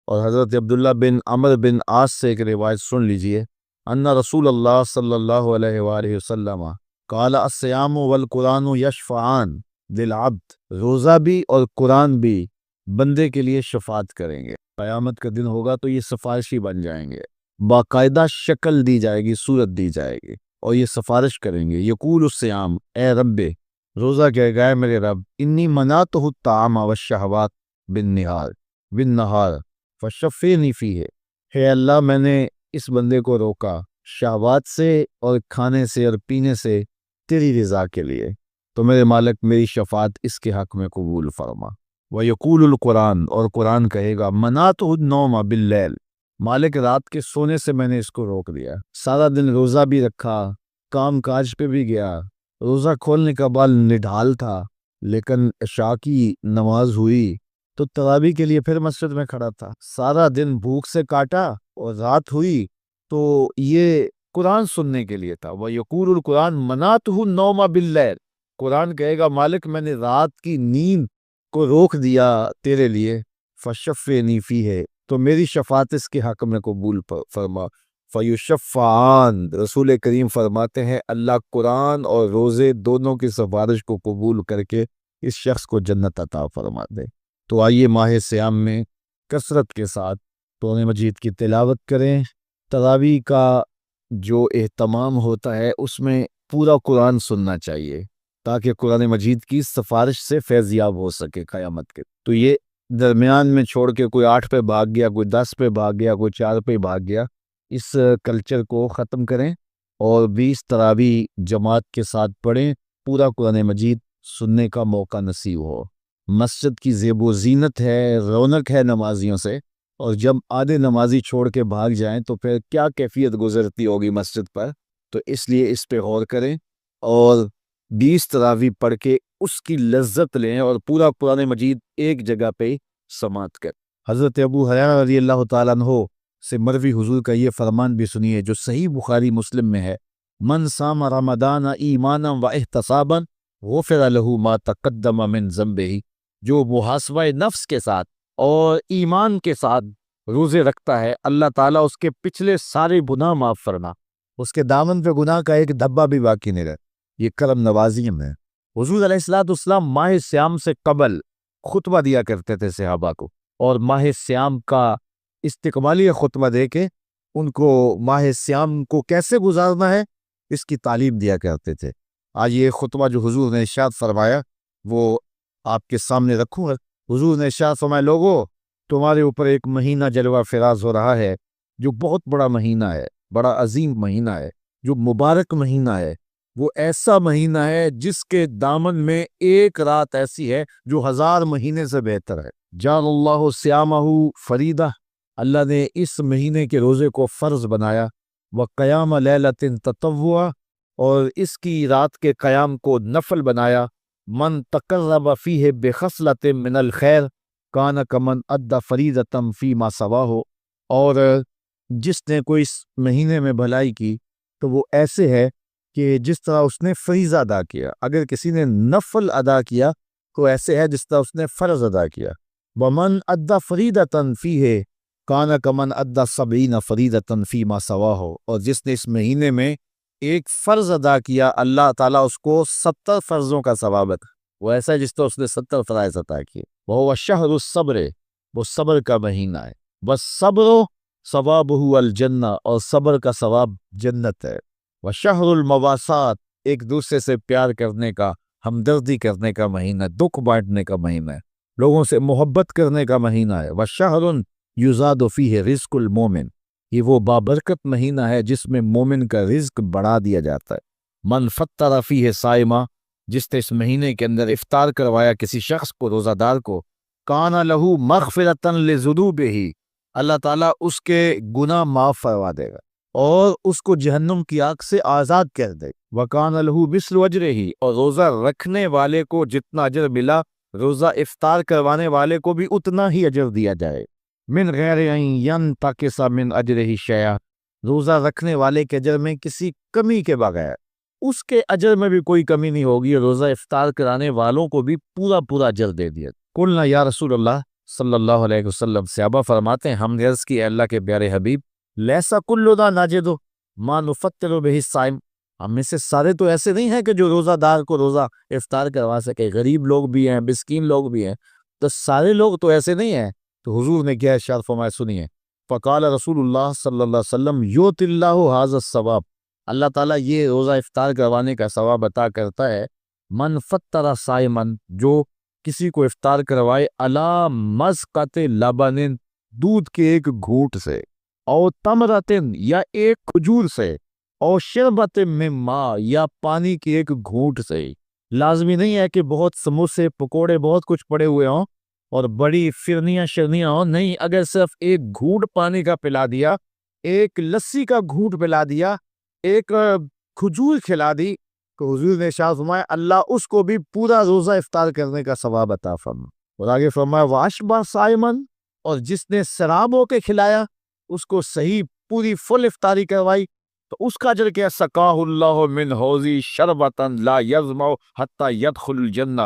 اور حضرت عبداللہ بن عمر بن عاص سے ایک روایت سن لیجئے، ان رسول اللہ صلی اللہ علیہ وآلہ وسلم قال الصیام والقرآن یشفعان للعبد، روزہ بھی اور قرآن بھی بندے کے لیے شفاعت کریں گے۔ قیامت کا دن ہوگا تو یہ سفارشی بن جائیں گے، باقاعدہ شکل دی جائے گی، صورت دی جائے گی، اور یہ سفارش کریں گے۔ یقول الصیام، اے رب، روزہ کہے گا، اے میرے رب، انی منعتہ الطعام والشہوات بالنہار فشفینی فیہ، ہے اللہ میں نے اس بندے کو روکا شہوات سے اور کھانے سے اور پینے سے تیری رضا کے لیے، تو میرے مالک میری شفاعت اس کے حق میں قبول فرما۔ وَيَقُولُ القرآن، اور قرآن کہے گا، منعتہ النوم باللیل، مالک رات کے سونے سے میں نے اس کو روک دیا، سارا دن روزہ بھی رکھا، کام کاج پہ بھی گیا، روزہ کھولنے کا بعد نڈھال تھا، لیکن عشاء کی نماز ہوئی تو تراویح کے لیے پھر مسجد میں کھڑا تھا، سارا دن بھوک سے کاٹا اور رات ہوئی تو یہ قرآن سننے کے لیے تھا۔ وَيَقُولُ القرآن مَنَعْتُهُ النَّوْمَ بِاللَّيْلِ، قرآن کہے گا، مالک میں نے رات کی نیند کو روک دیا تیرے لیے، فَشَفِّعْنِي فِيهِ، تو میری شفاعت اس کے حق میں قبول فرما۔ فَيُشَفَّعَانِ، رسول کریم فرماتے ہیں اللہ قرآن اور روزے دونوں کی سفارش کو قبول کر کے اس شخص کو جنت عطا فرما دے۔ تو آئیے ماہ صیام میں کثرت کے ساتھ قرآن مجید کی تلاوت کریں۔ تراویح کا جو اہتمام ہوتا ہے اس میں پورا قرآن سننا چاہیے تاکہ قرآن مجید کی سفارش سے فیضیاب ہو سکے قیامت کے۔ تو یہ درمیان میں چھوڑ کے کوئی 8 پہ بھاگ گیا، کوئی 10 پہ بھاگ گیا، کوئی 4 پہ بھاگ گیا، اس کلچر کو ختم کریں اور 20 تراویح جماعت کے ساتھ پڑھیں، پورا قرآن مجید سننے کا موقع نصیب ہو۔ مسجد کی زیب و زینت ہے، رونق ہے نمازیوں سے، اور جب آدھے نمازی چھوڑ کے بھاگ جائیں تو پھر کیا کیفیت گزرتی ہوگی مسجد پر۔ تو اس لیے اس پہ غور کریں اور 20 تراویح پڑھ کے اس کی لذت لیں اور پورا قرآن مجید ایک جگہ پہ سماعت کریں۔ حضرت ابو ہریرہ رضی اللہ تعالیٰ عنہ سے مروی حضور کا یہ فرمان بھی سنیے جو صحیح بخاری مسلم میں ہے، من صام رمضان ایمانا و احتسابا غفر له ما تقدم من ذنبہ، جو محاسبہ نفس کے ساتھ اور ایمان کے ساتھ روزے رکھتا ہے اللہ تعالیٰ اس کے پچھلے سارے گناہ معاف فرما، اس کے دامن پہ گناہ کا ایک دھبا بھی باقی نہیں رہتا۔ یہ کرم نوازی میں حضور علیہ السلام ماہ صیام سے قبل خطبہ دیا کرتے تھے صحابہ کو، اور ماہ صیام کا استقبالیہ خطبہ دے کے ان کو ماہ صیام کو کیسے گزارنا ہے اس کی تعلیم دیا کرتے تھے۔ آج یہ خطبہ جو حضور نے ارشاد فرمایا وہ آپ کے سامنے رکھوں۔ حضور نے ارشاد فرمایا، لوگو تمہارے اوپر ایک مہینہ جلوہ فراز ہو رہا ہے جو بہت بڑا مہینہ ہے، بڑا عظیم مہینہ ہے، جو مبارک مہینہ ہے، وہ ایسا مہینہ ہے جس کے دامن میں ایک رات ایسی ہے جو 1000 مہینے سے بہتر ہے۔ جعل اللہ صیامہ فریدہ، اللہ نے اس مہینے کے روزے کو فرض بنایا، وقیام لیلۃ تطوع، اور اس کی رات کے قیام کو نفل بنایا، من تقرب فیہ بخصلۃ من الخیر کان کمن ادی فریضۃ فیما سواہ، اور جس نے کوئی اس مہینے میں بھلائی کی تو وہ ایسے ہے کہ جس طرح اس نے فریضہ ادا کیا، اگر کسی نے نفل ادا کیا تو ایسے ہے جس طرح اس نے فرض ادا کیا۔ ومن ادی فریضۃ فیہ کان کمن ادی 70 فریضۃ فیما سواہ، اور جس نے اس مہینے میں ایک فرض ادا کیا اللہ تعالیٰ اس کو 70 فرضوں کا ثواب ہے، وہ ایسا ہے جس طرح اس نے 70 فرائض عطا کیے۔ وہ شہر الصبر، وہ صبر کا مہینہ ہے، بس صبر ثوابہ الجنہ، اور صبر کا ثواب جنت ہے۔ وشہر المواسات، ایک دوسرے سے پیار کرنے کا، ہمدردی کرنے کا مہینہ، دکھ بانٹنے کا مہینہ ہے، لوگوں سے محبت کرنے کا مہینہ ہے۔ وشہر یزاد فیہ رزق المومن، یہ وہ بابرکت مہینہ ہے جس میں مومن کا رزق بڑھا دیا جاتا ہے۔ من فطر فیہ صائمہ، جس نے اس مہینے کے اندر افطار کروایا کسی شخص کو، روزہ دار کو، کان لہ مغفرۃ لذنوبہ، اللہ تعالیٰ اس کے گناہ معاف فرما دے گا اور اس کو جہنم کی آگ سے آزاد کر دے گا۔ وکان لہ مثل اجرہ، اور روزہ رکھنے والے کو جتنا اجر ملا روزہ افطار کروانے والے کو بھی اتنا ہی اجر دیا جائے، من غیر ان ینتقص من اجرہ شیئا، روزہ رکھنے والے کے اجر میں کسی کمی کے بغیر، اس کے اجر میں بھی کوئی کمی نہیں ہوگی، روزہ افطار کرانے والوں کو بھی پورا پورا اجر دے دیا۔ قلنا یا رسول اللہ صلی اللہ علیہ وسلم صحابہ فرماتے ہیں ہم نے عرض کی اے اللہ کے پیارے حبیب لیسا کلنا ناجدو ما نفطر بہ الصائم، ہم میں سے سارے تو ایسے نہیں ہیں کہ جو روزہ دار کو روزہ افطار کروا سکے، غریب لوگ بھی ہیں، مسکین لوگ بھی ہیں، تو سارے لوگ تو ایسے نہیں ہیں۔ تو حضور نے کیا ارشاد فرمایا سنیے، فقال رسول اللہ صلی اللہ علیہ وسلم یؤتی اللہ ھذا الثواب، اللہ تعالیٰ یہ روزہ افطار کروانے کا ثواب عطا کرتا ہے من فطر صائمن، جو کسی کو افطار کروائے علی مزقۃ لبن، دودھ کے ایک گھونٹ سے، او تمرتن یا ایک کھجور سے، او شربت من ماء یا پانی کی ایک گھونٹ سے۔ لازمی نہیں ہے کہ بہت سموسے پکوڑے بہت کچھ پڑے ہوئے ہوں اور بڑی فرنیاں شرنیاں ہوں، نہیں، اگر صرف ایک گھونٹ پانی کا پلا دیا، ایک لسی کا گھونٹ پلا دیا، ایک کھجور کھلا دی، تو حضور نے ارشاد فرمایا اللہ اس کو بھی پورا روزہ افطار کرنے کا ثواب عطا فرمائے۔ اور آگے فرمایا واشبع صائمن، اور جس نے سراب ہو کے کھلایا، اس کو صحیح پوری فل افطاری کروائی، تو اس کا اجر کیا، سقاہ اللہ من حوضی شربتا لا یظمأ حتی یدخل الجنہ،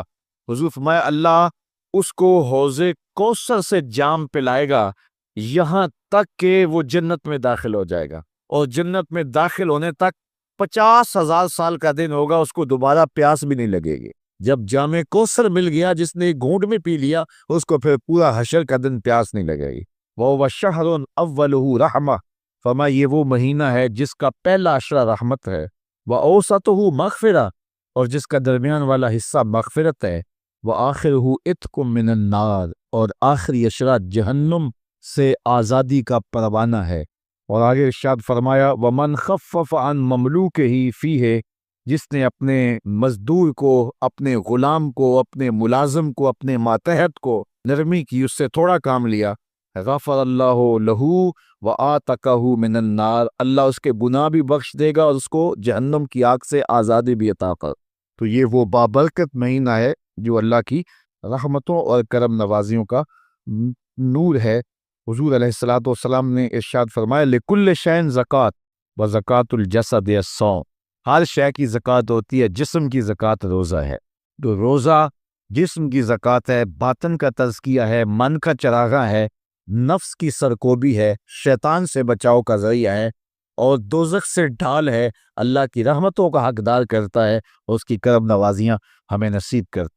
حضور فرمایا اللہ اس کو حوض کوثر سے جام پلائے گا یہاں تک کہ وہ جنت میں داخل ہو جائے گا، اور جنت میں داخل ہونے تک 50,000 سال کا دن ہوگا، اس کو دوبارہ پیاس بھی نہیں لگے گی۔ جب جام کوثر مل گیا، جس نے گھونٹ میں پی لیا، اس کو پھر پورا حشر کا دن پیاس نہیں لگے گی۔ وَهُوَ شَهْرٌ أَوَّلُهُ رَحْمَةٌ، فرمایا یہ وہ مہینہ ہے جس کا پہلا عشرہ رحمت ہے، وَأَوْسَطُهُ مغفرہ، اور جس کا درمیان والا حصہ مغفرت ہے، وَآخِرُهُ عِتْقٌ مِّنَ النَّارِ، اور آخری عشرہ جہنم سے آزادی کا پروانہ ہے۔ اور آگے ارشاد فرمایا وَمَنْ خَفَّفَ عَنْ مَمْلُوكِهِ فِيهِ، جس نے اپنے مزدور کو، اپنے غلام کو، اپنے ملازم کو، اپنے ماتحت کو نرمی کی، اس سے تھوڑا کام لیا، غفر اللہ لہو وآتقہ من النار، اللہ اس کے گناہ بھی بخش دے گا اور اس کو جہنم کی آگ سے آزادی بھی عطا کر۔ تو یہ وہ بابرکت مہینہ ہے جو اللہ کی رحمتوں اور کرم نوازیوں کا نور ہے۔ حضور علیہ الصلوۃ والسلام نے ارشاد فرمایا لکل شیء زکوٰۃ وزکوٰۃ الجسد الصوم، ہر شے کی زکوٰۃ ہوتی ہے، جسم کی زکوٰۃ روزہ ہے۔ تو روزہ جسم کی زکوٰۃ ہے، باطن کا تزکیہ ہے، من کا چراغاں ہے، نفس کی سرکوبی ہے، شیطان سے بچاؤ کا ذریعہ ہے، اور دوزخ سے ڈھال ہے، اللہ کی رحمتوں کا حقدار کرتا ہے، اور اس کی کرم نوازیاں ہمیں نصیب کرتا ہے۔